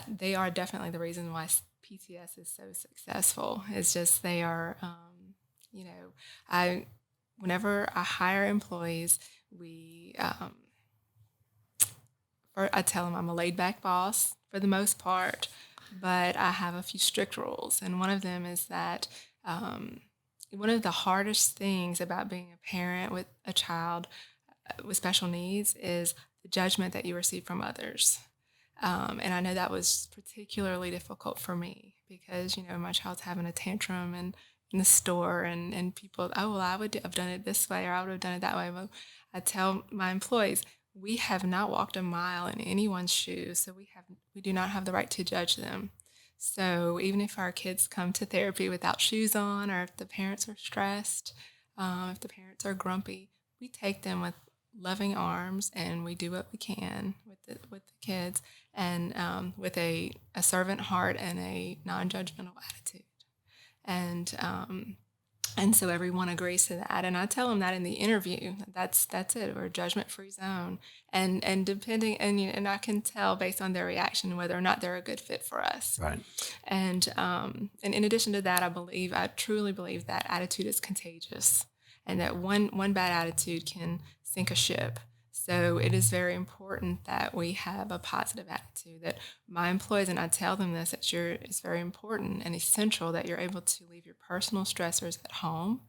Speaker 2: they are definitely the reason why PTS is so successful. It's just they are, you know, I, whenever I hire employees, I tell them I'm a laid back boss for the most part, but I have a few strict rules. And one of them is that um, one of the hardest things about being a parent with a child with special needs is the judgment that you receive from others. And I know that was particularly difficult for me because, my child's having a tantrum and in the store and people, oh, well, I would have done it this way or I would have done it that way. Well, I tell my employees, we have not walked a mile in anyone's shoes, so we do not have the right to judge them. So even if our kids come to therapy without shoes on, or if the parents are stressed, if the parents are grumpy, we take them with loving arms and we do what we can with the kids and with a servant heart and a non-judgmental attitude. And so everyone agrees to that, and I tell them that in the interview. That's it. We're a judgment-free zone, and depending and I can tell based on their reaction whether or not they're a good fit for us.
Speaker 1: Right.
Speaker 2: And in addition to that, I truly believe that attitude is contagious, and that one bad attitude can sink a ship. So it is very important that we have a positive attitude. That my employees, and I tell them this, it's very important and essential that you're able to leave your personal stressors at home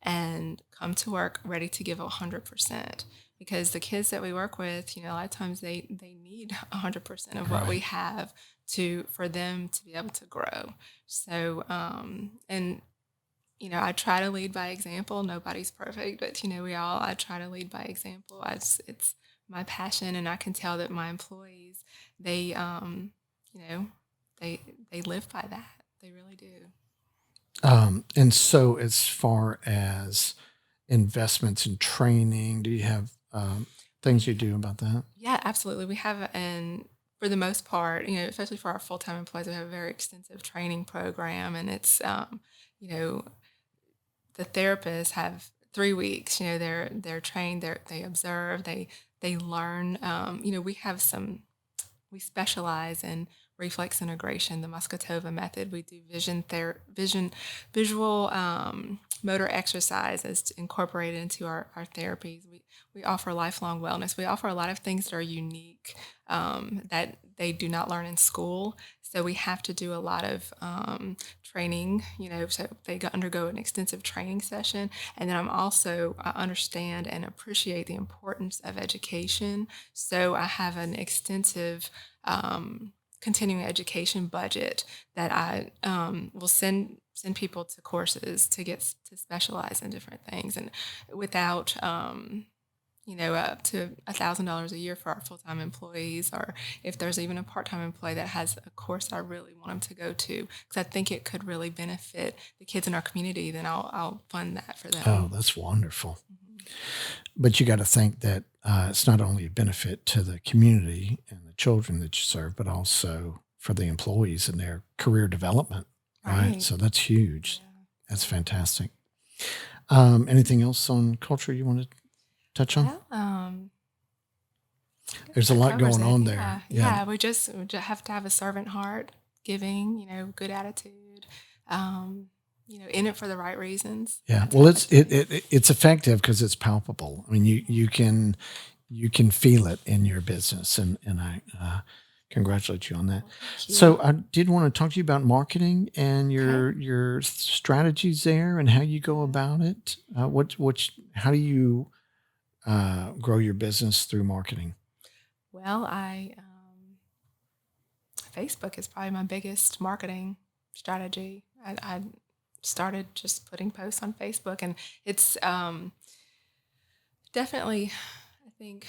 Speaker 2: and come to work ready to give 100%. Because the kids that we work with, a lot of times they need 100% of what we
Speaker 1: Right.
Speaker 2: have for them to be able to grow. So, and I try to lead by example. Nobody's perfect, but I try to lead by example. It's my passion, and I can tell that my employees, they, you know, they live by that. They really do.
Speaker 1: And so, as far as investments in training, do you have things you do about that?
Speaker 2: Yeah, absolutely. We have, and for the most part, especially for our full time employees, we have a very extensive training program, and it's, the therapists have 3 weeks. They're trained, they observe, they learn. We specialize in reflex integration, the Muscatova method. We do visual motor exercises incorporated into our therapies. We offer lifelong wellness. We offer a lot of things that are unique that they do not learn in school. So we have to do a lot of training, so they undergo an extensive training session. And then I understand and appreciate the importance of education. So I have an extensive continuing education budget that I will send people to courses to get to specialize in different things, and without up to $1,000 a year for our full-time employees, or if there's even a part-time employee that has a course I really want them to go to because I think it could really benefit the kids in our community, then I'll fund that for
Speaker 1: Oh,
Speaker 2: them.
Speaker 1: that's wonderful.
Speaker 2: Mhm.
Speaker 1: But you got to think that it's not only a benefit to the community and the children that you serve, but also for the employees and their career development, right?
Speaker 2: Right.
Speaker 1: So that's huge.
Speaker 2: Yeah.
Speaker 1: That's
Speaker 2: Yeah.
Speaker 1: fantastic. Anything else on culture you wanted? touch on?
Speaker 2: Well,
Speaker 1: There's a
Speaker 2: that
Speaker 1: lot
Speaker 2: covers
Speaker 1: going
Speaker 2: it.
Speaker 1: on
Speaker 2: Yeah.
Speaker 1: there.
Speaker 2: Yeah. We just have to have a servant heart, giving, good attitude, in it for the right reasons.
Speaker 1: Yeah.
Speaker 2: That's
Speaker 1: Well,
Speaker 2: how
Speaker 1: it's effective because it's palpable. I mean, you can feel it in your business, and I congratulate you on that.
Speaker 2: Well, thank you.
Speaker 1: So I did want to talk to you about marketing and
Speaker 2: Okay.
Speaker 1: your strategies there and how you go about it. How do you grow your business through marketing?
Speaker 2: Well, Facebook is probably my biggest marketing strategy. I started just putting posts on Facebook, and it's definitely, I think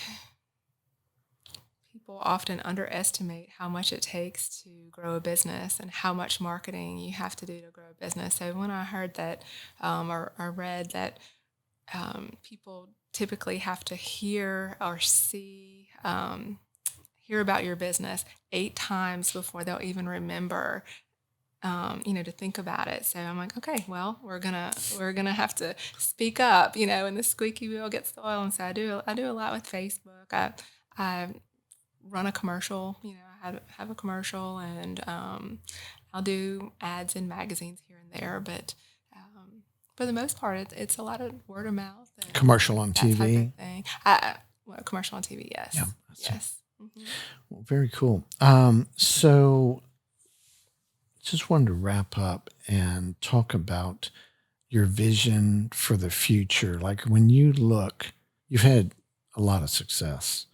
Speaker 2: people often underestimate how much it takes to grow a business and how much marketing you have to do to grow a business. So when I heard that, or read that people typically have to hear or see, hear about your business 8 times before they'll even remember, to think about it. So I'm like, okay, well, we're gonna have to speak up, and the squeaky wheel gets the oil. And so I do a lot with Facebook. I run a commercial. I have a commercial, and I'll do ads in magazines here and there. But for the most part, it's a lot of word of mouth and
Speaker 1: Commercial on
Speaker 2: that type
Speaker 1: TV.
Speaker 2: of thing. Commercial on TV, yes,
Speaker 1: Yeah.
Speaker 2: yes. Hmm.
Speaker 1: Well, very cool. So just wanted to wrap up and talk about your vision for the future. Like when you look, you've had a lot of success.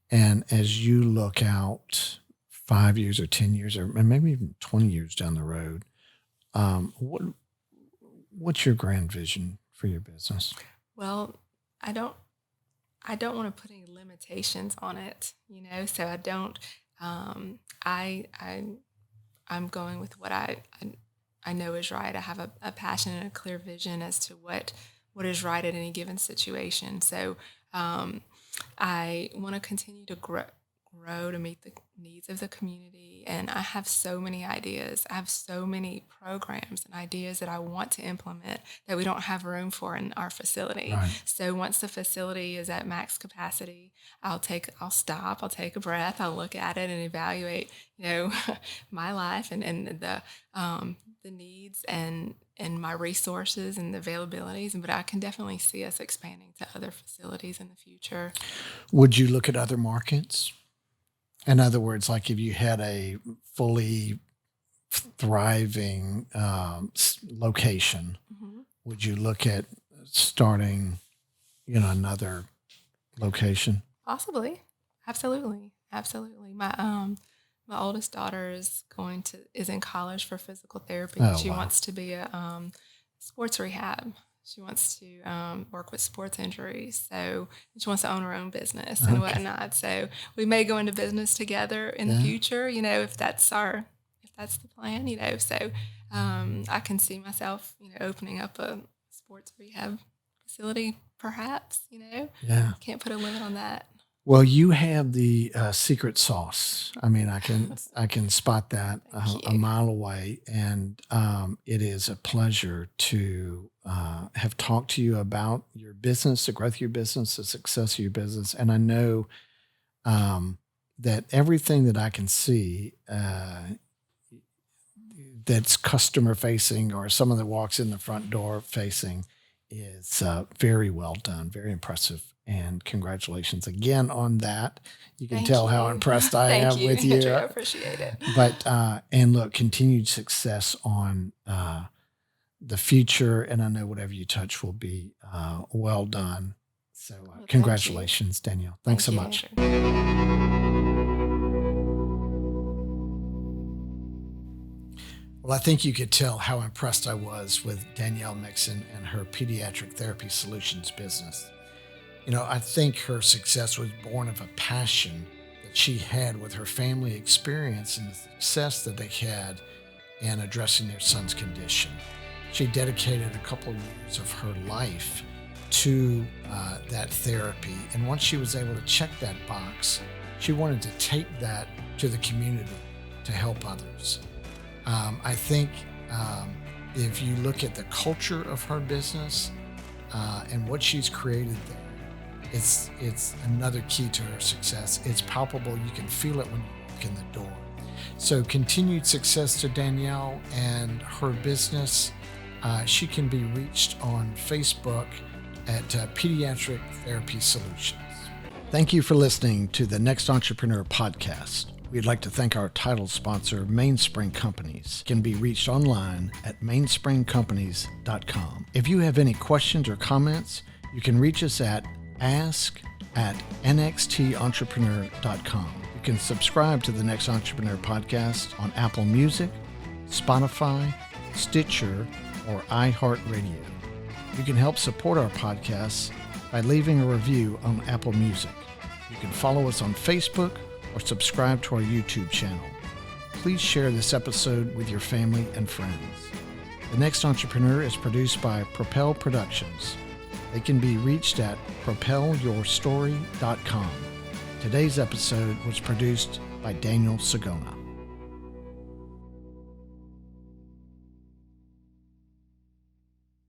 Speaker 1: And as you look out 5 years or 10 years or maybe even 20 years down the road, what's your grand vision for your business?
Speaker 2: Well, I don't want to put any limitations on it, So I don't. I'm going with what I know is right. I have a passion and a clear vision as to what is right at any given situation. So I want to continue to grow to meet the needs of the community. And I have so many ideas. I have so many programs and ideas that I want to implement that we don't have room for in our facility.
Speaker 1: Right.
Speaker 2: So once the facility is at max capacity, I'll stop, I'll take a breath, I'll look at it and evaluate, my life and the needs and my resources and the availabilities. But I can definitely see us expanding to other facilities in the future.
Speaker 1: Would you look at other markets? In other words, like if you had a fully thriving location,
Speaker 2: Mm-hmm.
Speaker 1: would you look at starting, another location?
Speaker 2: Possibly. Absolutely. Absolutely. My oldest daughter is in college for physical therapy.
Speaker 1: Oh,
Speaker 2: She
Speaker 1: wow.
Speaker 2: wants to be a sports rehab. She wants to work with sports injuries. So she wants to own her own business and
Speaker 1: Okay.
Speaker 2: whatnot. So we may go into business together in the
Speaker 1: Yeah.
Speaker 2: future, if that's the plan, So I can see myself, opening up a sports rehab facility, perhaps,
Speaker 1: Yeah.
Speaker 2: Can't put a limit on that.
Speaker 1: Well, you have the secret sauce. I mean, I can spot that
Speaker 2: Thank
Speaker 1: a
Speaker 2: you.
Speaker 1: mile away, and it is a pleasure to have talked to you about your business, the growth of your business, the success of your business, and I know that everything that I can see that's customer facing or someone that walks in the front door facing is very well done, very impressive. And congratulations again on that. You can
Speaker 2: Thank
Speaker 1: tell how
Speaker 2: you.
Speaker 1: impressed I
Speaker 2: Thank
Speaker 1: am
Speaker 2: you,
Speaker 1: with
Speaker 2: Andrew.
Speaker 1: you.
Speaker 2: I appreciate it.
Speaker 1: But, and look, continued success on the future. And I know whatever you touch will be well done. So
Speaker 2: Well, thank you.
Speaker 1: congratulations, Danielle. Thanks so
Speaker 2: Thank you,
Speaker 1: much.
Speaker 2: Andrew.
Speaker 1: Well, I think you could tell how impressed I was with Danielle Mixon and her Pediatric Therapy Solutions business. I think her success was born of a passion that she had with her family experience and the success that they had in addressing their son's condition. She dedicated a couple years of her life to that therapy. And once she was able to check that box, she wanted to take that to the community to help others. I think if you look at the culture of her business and what she's created there, It's another key to her success. It's palpable. You can feel it when you walk in the door. So continued success to Danielle and her business. She can be reached on Facebook at Pediatric Therapy Solutions. Thank you for listening to the Next Entrepreneur podcast. We'd like to thank our title sponsor, Mainspring Companies. It can be reached online at mainspringcompanies.com. If you have any questions or comments, you can reach us at ask@nxtentrepreneur.com. You can subscribe to the Next Entrepreneur podcast on Apple Music, Spotify, Stitcher, or iHeartRadio. You can help support our podcasts by leaving a review on Apple Music. You can follow us on Facebook or subscribe to our YouTube channel. Please share this episode with your family and friends. The Next Entrepreneur is produced by Propel Productions. They can be reached at propelyourstory.com. Today's episode was produced by Danielle Mixon.